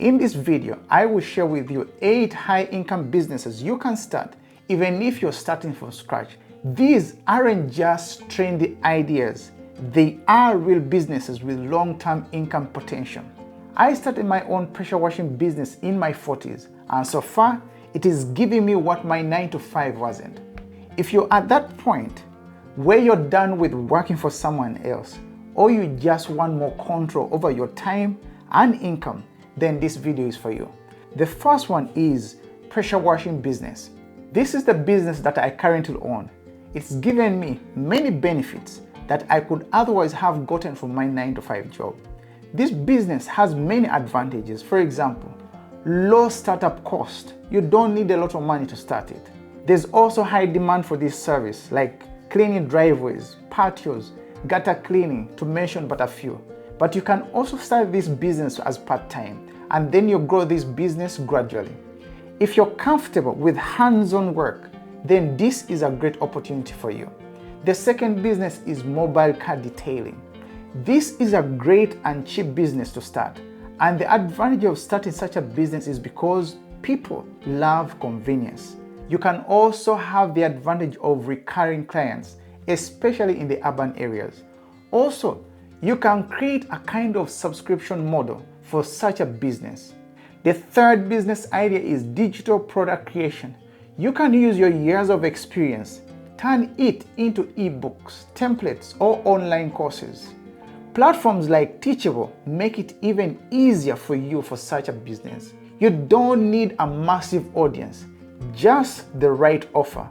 In this video, I will share with you 8 high-income businesses you can start even if you're starting from scratch. These aren't just trendy ideas. They are real businesses with long-term income potential. I started my own pressure washing business in my 40s, and so far, it is giving me what my 9-to-5 wasn't. If you're at that point where you're done with working for someone else, or you just want more control over your time and income, then this video is for you. The first one is pressure washing business. This is the business that I currently own. It's given me many benefits that I could otherwise have gotten from my 9-to-5 job. This business has many advantages. For example, low startup cost. You don't need a lot of money to start it. There's also high demand for this service, like cleaning driveways, patios, gutter cleaning, to mention but a few. But you can also start this business as part-time, and then you grow this business gradually. If you're comfortable with hands-on work, then this is a great opportunity for you. The second business is mobile car detailing. This is a great and cheap business to start, and the advantage of starting such a business is because people love convenience. You can also have the advantage of recurring clients, especially in the urban areas. Also, you can create a kind of subscription model for such a business. The third business idea is digital product creation. You can use your years of experience, turn it into ebooks, templates, or online courses. Platforms like Teachable make it even easier for you for such a business. You don't need a massive audience, just the right offer.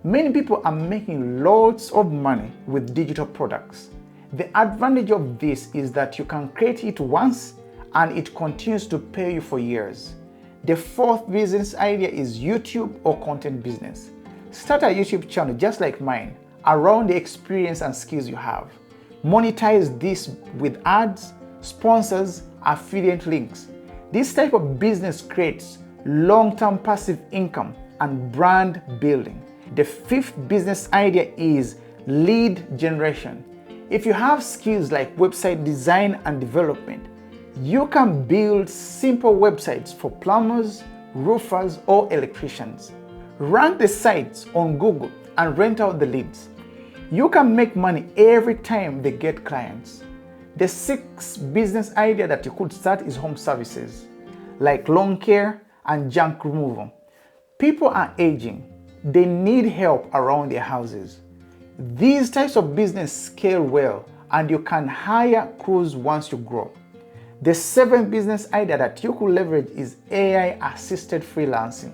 Many people are making lots of money with digital products. The advantage of this is that you can create it once and it continues to pay you for years. The fourth business idea is YouTube or content business. Start a YouTube channel just like mine around the experience and skills you have. Monetize this with ads, sponsors, affiliate links. This type of business creates long-term passive income and brand building. The fifth business idea is lead generation. If you have skills like website design and development, you can build simple websites for plumbers, roofers, or electricians. Rank the sites on Google and rent out the leads. You can make money every time they get clients. The sixth business idea that you could start is home services, like lawn care and junk removal. People are aging. They need help around their houses. These types of business scale well, and you can hire crews once you grow. The seventh business idea that you could leverage is AI-assisted freelancing.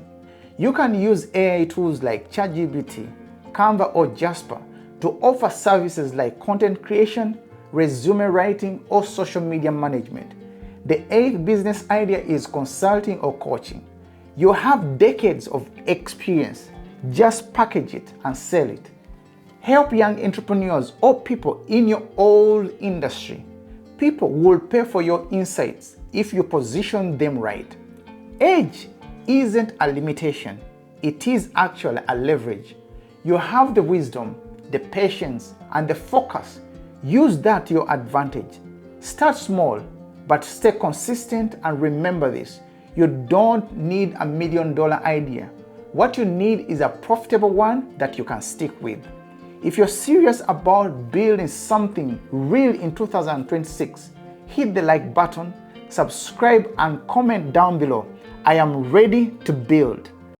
You can use AI tools like ChatGPT, Canva, or Jasper to offer services like content creation, resume writing, or social media management. The eighth business idea is consulting or coaching. You have decades of experience. Just package it and sell it. Help young entrepreneurs or people in your old industry. People will pay for your insights if you position them right. Age isn't a limitation. It is actually a leverage. You have the wisdom, the patience, and the focus. Use that to your advantage. Start small, but stay consistent, and remember this. You don't need $1 million idea. What you need is a profitable one that you can stick with. If you're serious about building something real in 2026, hit the like button, subscribe, and comment down below. I am ready to build.